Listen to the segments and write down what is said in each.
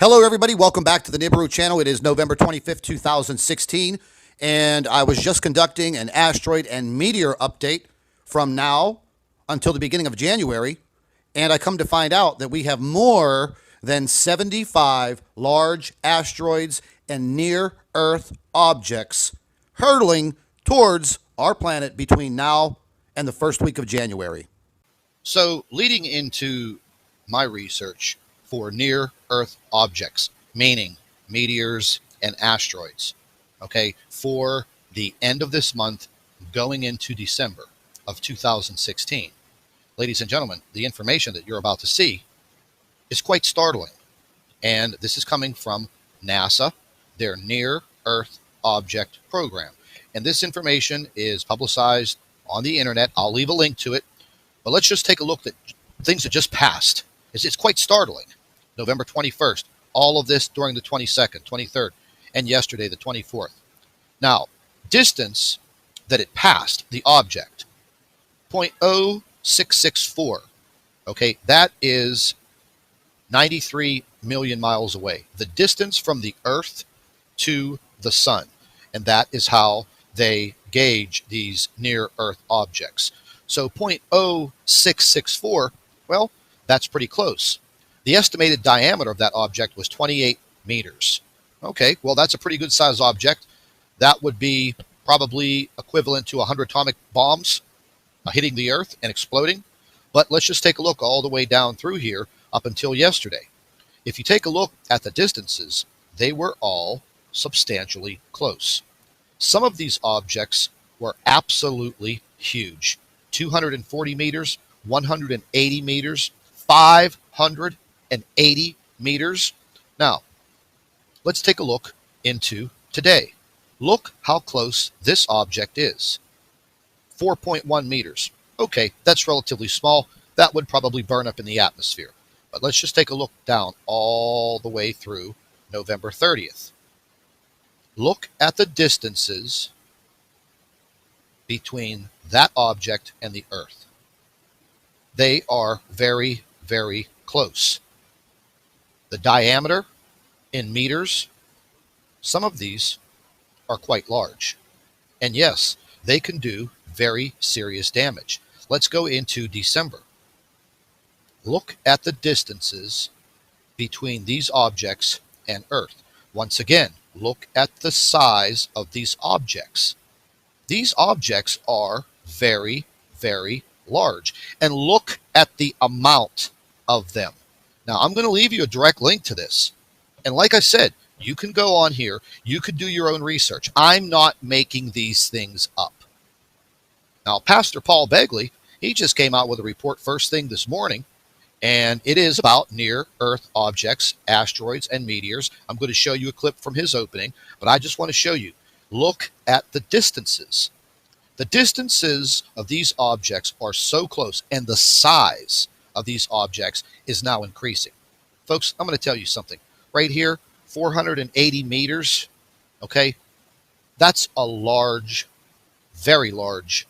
Hello, everybody. Welcome back to the Nibiru channel. It is November 25th, 2016, and I was just conducting an asteroid and meteor update from now until the beginning of January, and I come to find out that we have more than 75 large asteroids and near-Earth objects hurtling towards our planet between now and the first week of January. So, leading into my research for near Earth objects, meaning meteors and asteroids, okay, for the end of this month going into December of 2016, ladies and gentlemen, the information that you're about to see is quite startling. And this is coming from NASA, their Near Earth Object Program. And this information is publicized on the internet. I'll leave a link to it. But let's just take a look at things that just passed. It's quite startling. November 21st, all of this during the 22nd, 23rd, and yesterday, the 24th. Now, distance that it passed, the object, 0.0664. Okay, that is 93 million miles away. The distance from the Earth to the Sun. And that is how they gauge these near-Earth objects. So 0.0664, well, that's pretty close. The estimated diameter of that object was 28 meters. Okay, well, that's a pretty good size object. That would be probably equivalent to 100 atomic bombs hitting the Earth and exploding. But let's just take a look all the way down through here up until yesterday. If you take a look at the distances, they were all substantially close. Some of these objects were absolutely huge. 240 meters, 180 meters, 580 meters. Now, let's take a look into today. Look how close this object is. 4.1 meters. Okay, that's relatively small. That would probably burn up in the atmosphere. But let's just take a look down all the way through November 30th. Look at the distances between that object and the Earth. They are very, very close. The diameter in meters, some of these are quite large. And yes, they can do very serious damage. Let's go into December. Look at the distances between these objects and Earth. Once again, look at the size of these objects. These objects are very, very large. And look at the amount of them. Now, I'm going to leave you a direct link to this. And like I said, you can go on here. You could do your own research. I'm not making these things up. Now, Pastor Paul Begley, he just came out with a report first thing this morning. And it is about near-Earth objects, asteroids, and meteors. I'm going to show you a clip from his opening. But I just want to show you. Look at the distances. The distances of these objects are so close, and the size of these objects is now increasing. Folks, I'm going to tell you something. Right here, 480 meters, okay? That's a large, very large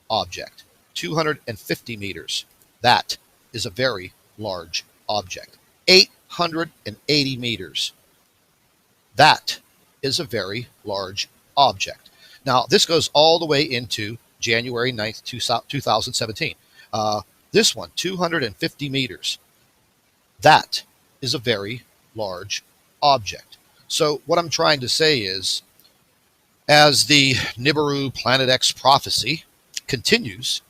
object. 250 meters, that is a very large object. 880 meters, that is a very large object. Now, this goes all the way into January 9th, 2017. This one, 250 meters. That is a very large object. So what I'm trying to say is, as the Nibiru Planet X prophecy continues,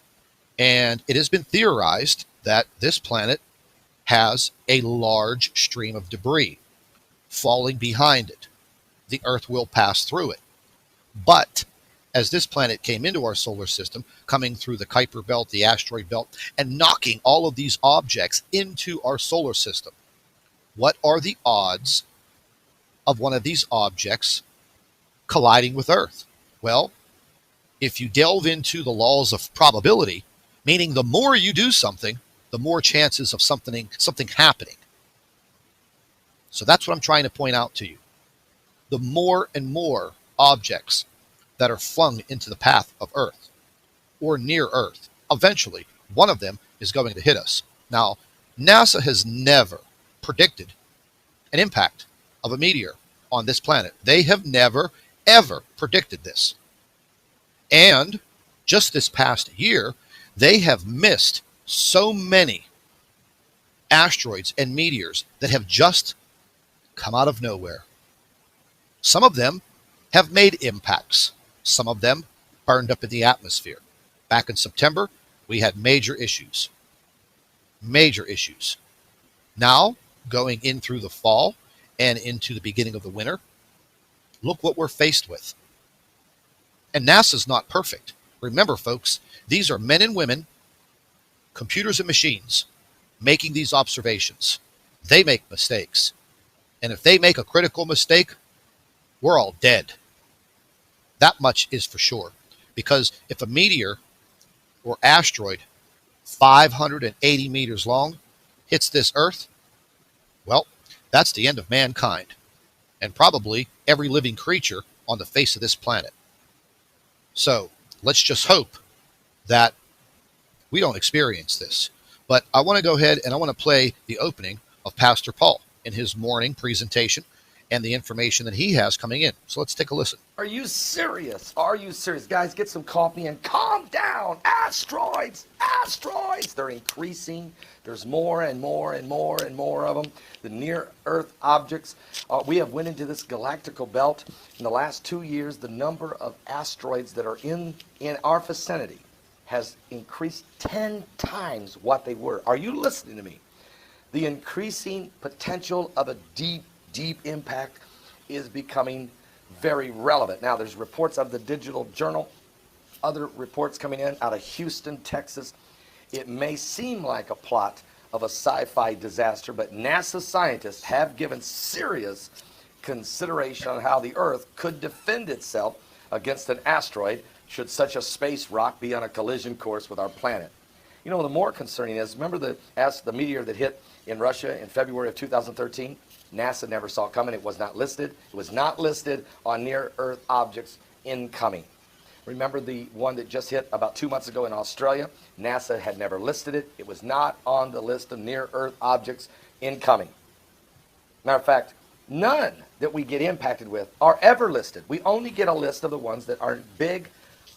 and it has been theorized that this planet has a large stream of debris falling behind it. The Earth will pass through it. But as this planet came into our solar system, coming through the Kuiper belt, the asteroid belt, and knocking all of these objects into our solar system, what are the odds of one of these objects colliding with Earth? Well, if you delve into the laws of probability, meaning the more you do something, the more chances of something happening. So that's what I'm trying to point out to you. The more and more objects that are flung into the path of Earth or near Earth, eventually one of them is going to hit us. Now, NASA has never predicted an impact of a meteor on this planet. They have never, ever predicted this. And just this past year, they have missed so many asteroids and meteors that have just come out of nowhere. Some of them have made impacts. Some of them burned up in the atmosphere. Back in September, we had major issues. Major issues. Now, going in through the fall and into the beginning of the winter, look what we're faced with. And NASA's not perfect. Remember, folks, these are men and women, computers and machines, making these observations. They make mistakes. And if they make a critical mistake, we're all dead. That much is for sure. Because if a meteor or asteroid 580 meters long hits this Earth, well, that's the end of mankind and probably every living creature on the face of this planet. So let's just hope that we don't experience this. But I want to go ahead and I want to play the opening of Pastor Paul in his morning presentation and the information that he has coming in. So let's take a listen. Are you serious? Are you serious? Guys, get some coffee and calm down. Asteroids! Asteroids! They're increasing. There's more and more and more and more of them. The near-Earth objects. We have went into this galactical belt. In the last 2 years, the number of asteroids that are in our vicinity has increased 10 times what they were. Are you listening to me? The increasing potential of a deep impact is becoming very relevant. Now, there's reports of the Digital Journal, other reports coming in out of Houston, Texas. It may seem like a plot of a sci-fi disaster, but NASA scientists have given serious consideration on how the Earth could defend itself against an asteroid should such a space rock be on a collision course with our planet. You know, the more concerning is, remember the meteor that hit in Russia in February of 2013? NASA never saw it coming. It was not listed. It was not listed on near-Earth objects incoming. Remember the one that just hit about 2 months ago in Australia? NASA had never listed it. It was not on the list of near-Earth objects incoming. Matter of fact, none that we get impacted with are ever listed. We only get a list of the ones that are big,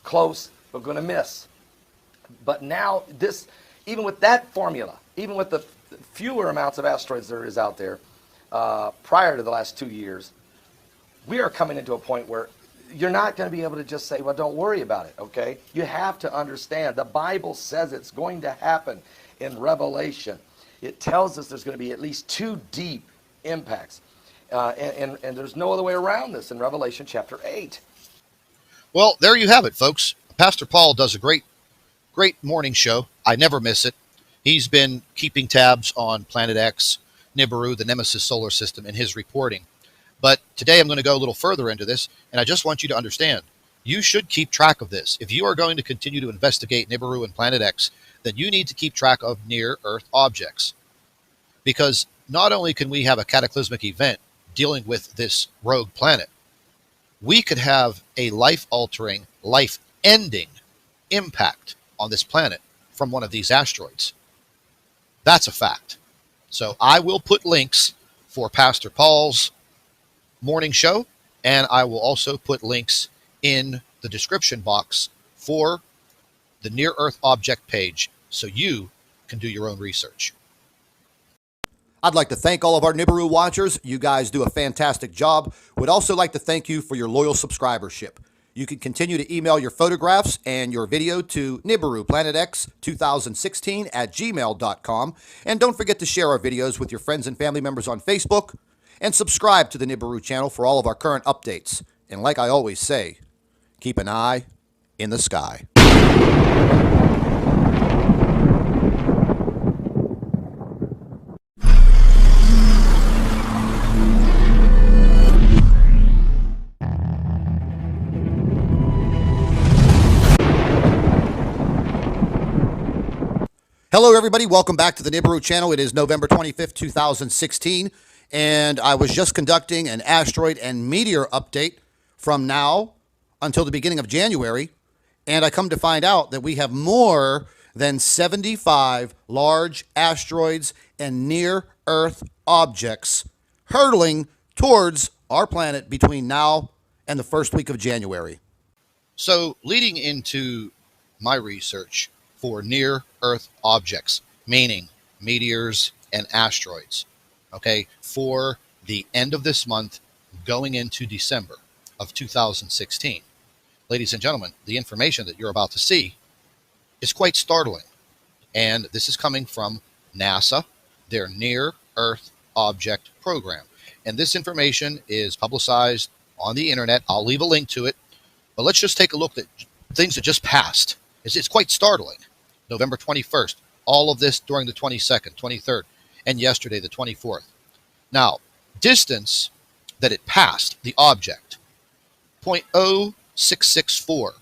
close, we're going to miss. But now this, even with that formula, even with the fewer amounts of asteroids there is out there, prior to the last 2 years, we are coming into a point where you're not going to be able to just say, well, don't worry about it, okay? You have to understand. The Bible says it's going to happen in Revelation. It tells us there's going to be at least 2 deep impacts. And there's no other way around this in Revelation chapter 8. Well, there you have it, folks. Pastor Paul does a great morning show. I never miss it. He's been keeping tabs on Planet X, Nibiru, the Nemesis solar system, in his reporting. But today I'm going to go a little further into this, and I just want you to understand, you should keep track of this. If you are going to continue to investigate Nibiru and Planet X, then you need to keep track of near-Earth objects. Because not only can we have a cataclysmic event dealing with this rogue planet, we could have a life-altering, life-ending impact on this planet from one of these asteroids. That's a fact. So I will put links for Pastor Paul's morning show, and I will also put links in the description box for the Near Earth Object page so you can do your own research. I'd like to thank all of our Nibiru watchers. You guys do a fantastic job. Would also like to thank you for your loyal subscribership. You can continue to email your photographs and your video to NibiruPlanetX2016@gmail.com. And don't forget to share our videos with your friends and family members on Facebook. And subscribe to the Nibiru channel for all of our current updates. And like I always say, keep an eye in the sky. Hello, everybody. Welcome back to the Nibiru channel. It is November 25th, 2016, and I was just conducting an asteroid and meteor update from now until the beginning of January, and I come to find out that we have more than 75 large asteroids and near-Earth objects hurtling towards our planet between now and the first week of January. So, leading into my research for near Earth objects, meaning meteors and asteroids, okay, for the end of this month going into December of 2016. Ladies and gentlemen, the information that you're about to see is quite startling. And this is coming from NASA, their Near Earth Object Program. And this information is publicized on the internet. I'll leave a link to it. But let's just take a look at things that just passed. It's quite startling. November 21st, all of this during the 22nd, 23rd, and yesterday, the 24th. Now, distance that it passed, the object, 0.0664